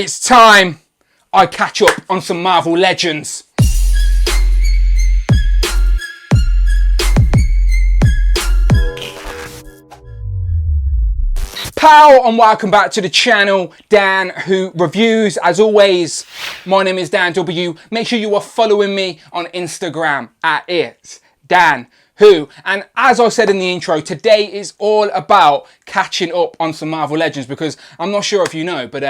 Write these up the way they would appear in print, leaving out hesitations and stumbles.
It's time I catch up on some Marvel Legends. Pow, and welcome back to the channel, Dan Who Reviews. As always, my name is Dan W. Make sure you are following me on Instagram at It's Dan Who. And as I said in the intro, today is all about catching up on some Marvel Legends, because I'm not sure if you know, but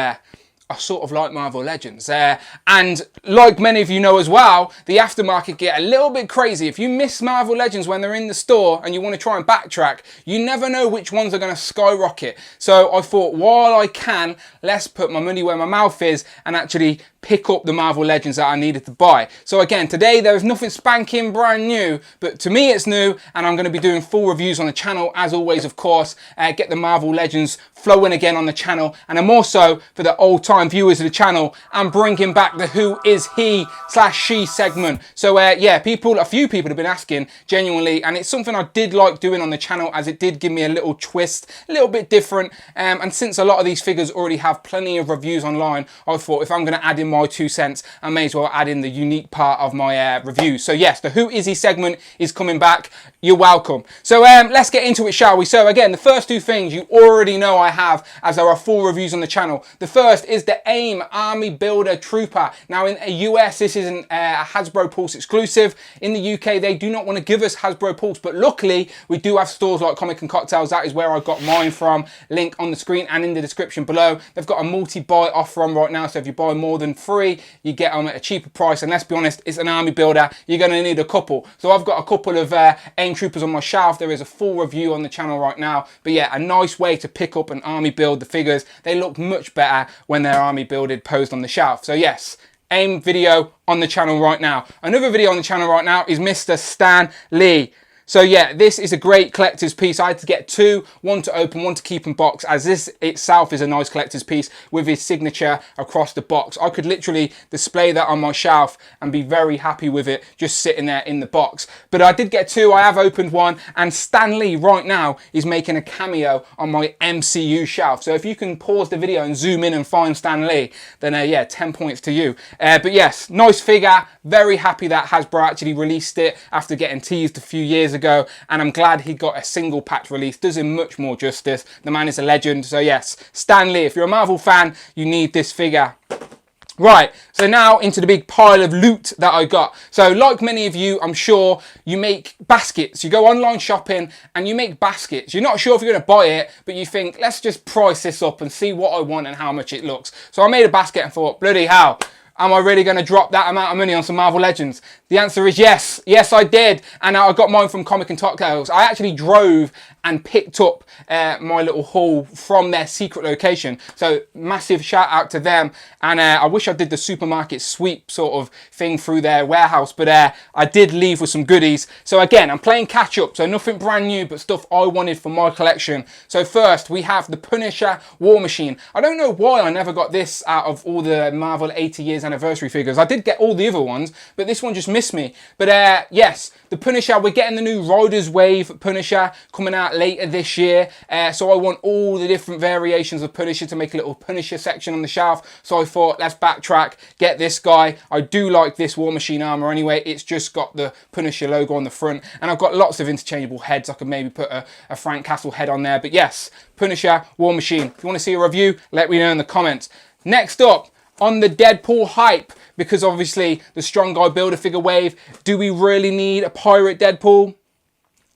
I sort of like Marvel Legends. And like many of you know as well, the aftermarket get a little bit crazy. If you miss Marvel Legends when they're in the store and you want to try and backtrack, you never know which ones are going to skyrocket. So I thought, while I can, let's put my money where my mouth is and actually pick up the Marvel Legends that I needed to buy. So again, today there is nothing spanking brand new, but to me it's new, and I'm going to be doing full reviews on the channel as always, of course. Get the Marvel Legends flowing again on the channel, and I'm also, for the old time viewers of the channel, I'm bringing back the Who Is He / She segment. So yeah, a few people have been asking genuinely, and it's something I did like doing on the channel, as it did give me a little twist, a little bit different. And since a lot of these figures already have plenty of reviews online, I thought if I'm going to add in my 2 cents, I may as well add in the unique part of my review. So yes, the Who Is He segment is coming back. You're welcome. So let's get into it, shall we? So again, the first two things you already know I have, as there are full reviews on the channel. The first is the AIM Army Builder Trooper. Now in the US, this is a Hasbro Pulse exclusive. In the UK, they do not want to give us Hasbro Pulse, but luckily we do have stores like Comic and Cocktails. That is where I got mine from. Link on the screen and in the description below. They've got a multi-buy offer on right now, so if you buy more than 3, you get them at a cheaper price. And let's be honest, it's an army builder. You're going to need a couple. So I've got a couple of AIM Troopers on my shelf. There is a full review on the channel right now. But yeah, a nice way to pick up and army build the figures. They look much better when they're army builded posed on the shelf. So yes, AIM video on the channel right now. Another video on the channel right now is Mr. Stan Lee. So yeah, this is a great collector's piece. I had to get 2, one to open, one to keep in box, as this itself is a nice collector's piece with his signature across the box. I could literally display that on my shelf and be very happy with it just sitting there in the box. But I did get 2, I have opened one, and Stan Lee right now is making a cameo on my MCU shelf. So if you can pause the video and zoom in and find Stan Lee, then yeah, 10 points to you. But yes, nice figure. Very happy that Hasbro actually released it after getting teased a few years ago, and I'm glad he got a single pack release. Does him much more justice. The man is a legend. So yes, Stan Lee, if you're a Marvel fan, you need this figure. Right, so now into the big pile of loot that I got. So like many of you, I'm sure you make baskets. You go online shopping and you make baskets. You're not sure if you're going to buy it, but you think, let's just price this up and see what I want and how much it looks. So I made a basket and thought, bloody hell, am I really going to drop that amount of money on some Marvel Legends? The answer is yes. Yes, I did. And I got mine from Comic and Cocktails. I actually drove and picked up my little haul from their secret location. So massive shout out to them. And I wish I did the supermarket sweep sort of thing through their warehouse, but I did leave with some goodies. So again, I'm playing catch up. So nothing brand new, but stuff I wanted for my collection. So first we have the Punisher War Machine. I don't know why I never got this out of all the Marvel 80 years anniversary figures. I did get all the other ones, but this one just missed me. But yes, the Punisher, we're getting the new Riders Wave Punisher coming out later this year. So I want all the different variations of Punisher to make a little Punisher section on the shelf. So I thought, let's backtrack, get this guy. I do like this War Machine armor anyway. It's just got the Punisher logo on the front, and I've got lots of interchangeable heads. I could maybe put a Frank Castle head on there. But yes, Punisher War Machine. If you want to see a review, let me know in the comments. Next up, on the Deadpool hype, because obviously the Strong Guy Build-A-Figure wave, do we really need a pirate Deadpool?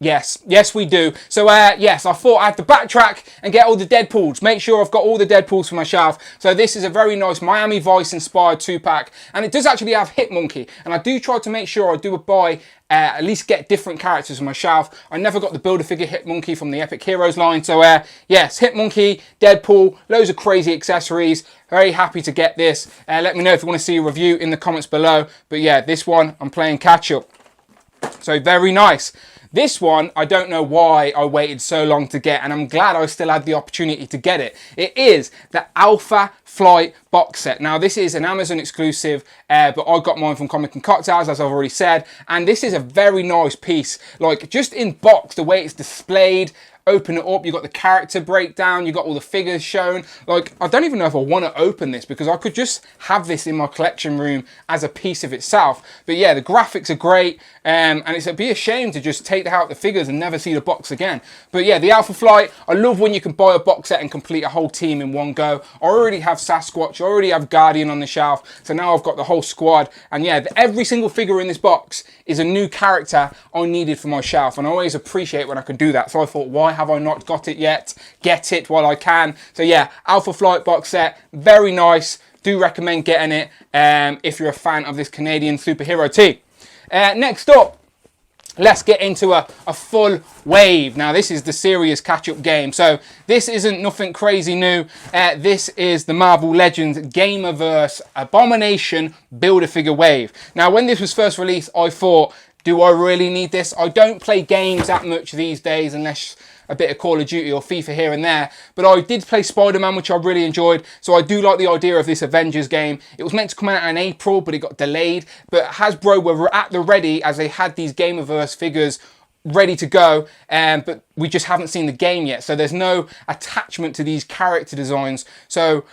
Yes, yes we do. So yes, I thought I had to backtrack and get all the Deadpools. Make sure I've got all the Deadpools for my shelf. So this is a very nice Miami Vice inspired 2-pack, and it does actually have Hitmonkey. And I do try to make sure I do a buy, at least get different characters on my shelf. I never got the Build-A-Figure Hitmonkey from the Epic Heroes line. So yes, Hitmonkey, Deadpool, loads of crazy accessories. Very happy to get this. Let me know if you want to see a review in the comments below. But yeah, this one I'm playing catch up. So very nice. This one, I don't know why I waited so long to get, and I'm glad I still had the opportunity to get it. It is the Alpha Flight box set. Now, this is an Amazon exclusive, but I got mine from Comic and Cocktails, as I've already said, and this is a very nice piece. Like, just in box, the way it's displayed, open it up, you've got the character breakdown, you've got all the figures shown. Like, I don't even know if I want to open this because I could just have this in my collection room as a piece of itself. But yeah, the graphics are great, and it'd be a shame to just take out the figures and never see the box again. But yeah, the Alpha Flight, I love when you can buy a box set and complete a whole team in one go. I already have Sasquatch, I already have Guardian on the shelf, so now I've got the whole squad. And yeah, every single figure in this box is a new character I needed for my shelf, and I always appreciate when I can do that. So I thought, why have I not got it yet? Get it while I can. So yeah, Alpha Flight box set, very nice. Do recommend getting it if you're a fan of this Canadian superhero team. Next up, let's get into a full wave. Now, this is the serious catch-up game. So this isn't nothing crazy new. This is the Marvel Legends Gamerverse Abomination Build-A-Figure wave. Now, when this was first released, I thought, do I really need this? I don't play games that much these days unless a bit of Call of Duty or FIFA here and there, but I did play Spider-Man, which I really enjoyed, so I do like the idea of this Avengers game. It was meant to come out in April, but it got delayed, but Hasbro were at the ready as they had these Gamerverse figures ready to go, but we just haven't seen the game yet, so there's no attachment to these character designs. So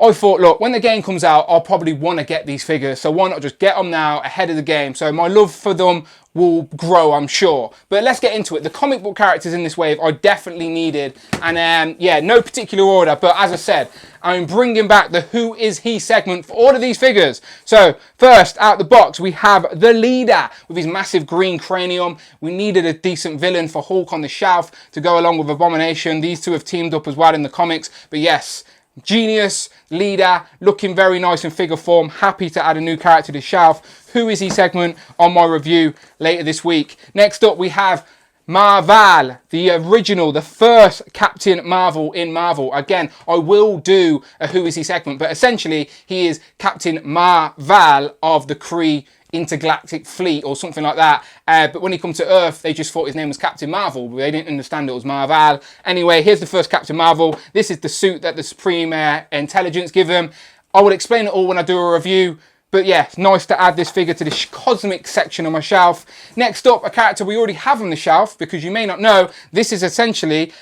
I thought, look, when the game comes out, I'll probably want to get these figures, so why not just get them now ahead of the game? So my love for them will grow, I'm sure. But let's get into it. The comic book characters in this wave I definitely needed, and yeah, no particular order, but as I said, I'm bringing back the Who Is He segment for all of these figures. So first out the box, we have the leader with his massive green cranium. We needed a decent villain for Hulk on the shelf to go along with Abomination. These two have teamed up as well in the comics, but yes, genius leader, looking very nice in figure form. Happy to add a new character to the shelf. Who Is He segment on my review later this week. Next up, we have Marvel, the original, the first Captain Marvel in Marvel. Again, I will do a Who Is He segment, but essentially he is Captain Marvel of the Kree Intergalactic Fleet or something like that. But when he comes to Earth, they just thought his name was Captain Marvel. They didn't understand it was Marvel. Anyway, here's the first Captain Marvel. This is the suit that the Supreme Intelligence give him. I will explain it all when I do a review. But yeah, it's nice to add this figure to the cosmic section on my shelf. Next up, a character we already have on the shelf, because you may not know, this is essentially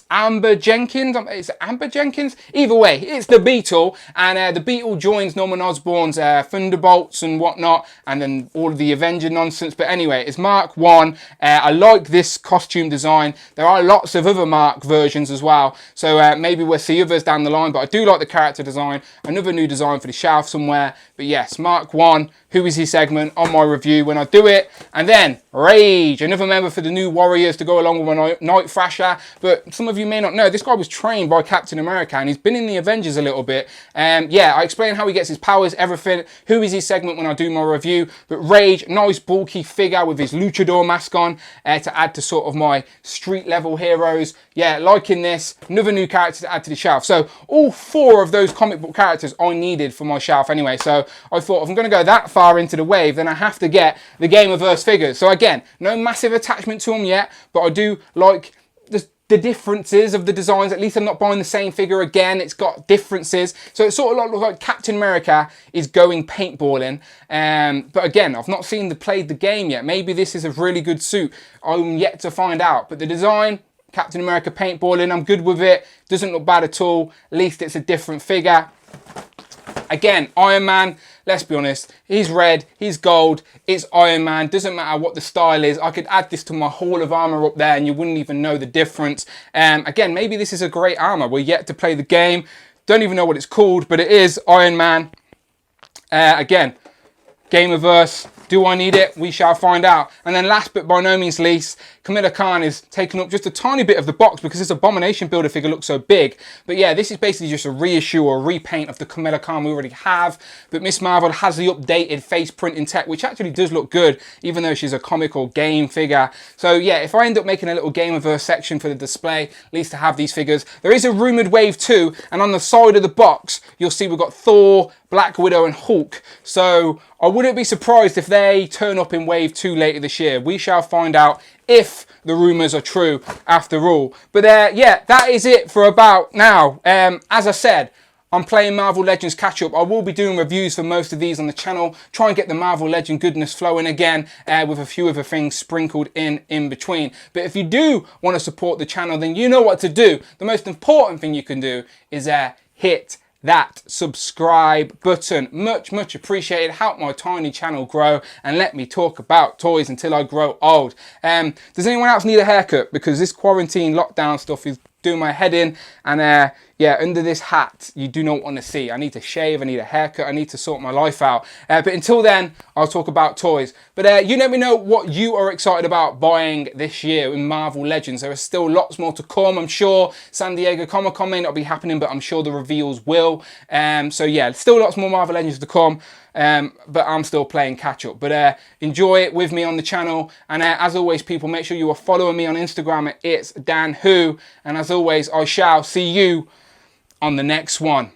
Amber Jenkins. Is it Amber Jenkins? Either way, it's the Beetle, and the Beetle joins Norman Osborn's Thunderbolts and whatnot, and then all of the Avenger nonsense. But anyway, it's Mark 1. I like this costume design. There are lots of other Mark versions as well, so maybe we'll see others down the line, but I do like the character design. Another new design for the shelf somewhere. But yes, Mark 1, Who Is He segment on my review when I do it. And then Rage, another member for the New Warriors to go along with my Night Thrasher. But some of you may not know, this guy was trained by Captain America and he's been in the Avengers a little bit. Yeah, I explain how he gets his powers, everything. Who Is He segment when I do my review. But Rage, nice bulky figure with his luchador mask on to add to sort of my street level heroes. Yeah, liking this. Another new character to add to the shelf. So all 4 of those comic book characters I needed for my shelf anyway. So I thought if I'm going to go that far into the wave, then I have to get the Gamerverse figures. So again, no massive attachment to them yet, but I do like the differences of the designs. At least I'm not buying the same figure again. It's got differences. So it sort of looks like Captain America is going paintballing. But again, I've not played the game yet. Maybe this is a really good suit. I'm yet to find out. But the design, Captain America paintballing, I'm good with it. Doesn't look bad at all. At least it's a different figure. Again, Iron Man, let's be honest, he's red, he's gold, it's Iron Man, doesn't matter what the style is. I could add this to my Hall of Armour up there and you wouldn't even know the difference. Again, maybe this is a great armour. We're yet to play the game, don't even know what it's called, but it is Iron Man. Again, Gamerverse, do I need it? We shall find out. And then last but by no means least, Kamala Khan is taking up just a tiny bit of the box because this Abomination Build-A-Figure looks so big. But yeah, this is basically just a reissue or a repaint of the Kamala Khan we already have. But Miss Marvel has the updated face printing tech, which actually does look good, even though she's a comic or game figure. So yeah, if I end up making a little Gamerverse section for the display, at least to have these figures. There is a rumoured wave 2, and on the side of the box, you'll see we've got Thor, Black Widow and Hulk. So I wouldn't be surprised if they turn up in wave 2 later this year. We shall find out if the rumours are true after all. But yeah, that is it for about now. As I said, I'm playing Marvel Legends catch up. I will be doing reviews for most of these on the channel. Try and get the Marvel Legend goodness flowing again with a few other things sprinkled in between. But if you do want to support the channel, then you know what to do. The most important thing you can do is hit that subscribe button. Much appreciated. Help my tiny channel grow and let me talk about toys until I grow old. Does anyone else need a haircut? Because this quarantine lockdown stuff is doing my head in, and yeah, under this hat you do not want to see. I need to shave, I need a haircut, I need to sort my life out. But until then, I'll talk about toys. But you let me know what you are excited about buying this year in Marvel Legends. There are still lots more to come, I'm sure. San Diego Comic-Con may not be happening, but I'm sure the reveals will. So yeah, still lots more Marvel Legends to come. But I'm still playing catch up. But enjoy it with me on the channel. And as always, people, make sure you are following me on Instagram at It's Dan Who. And as always, I shall see you on the next one.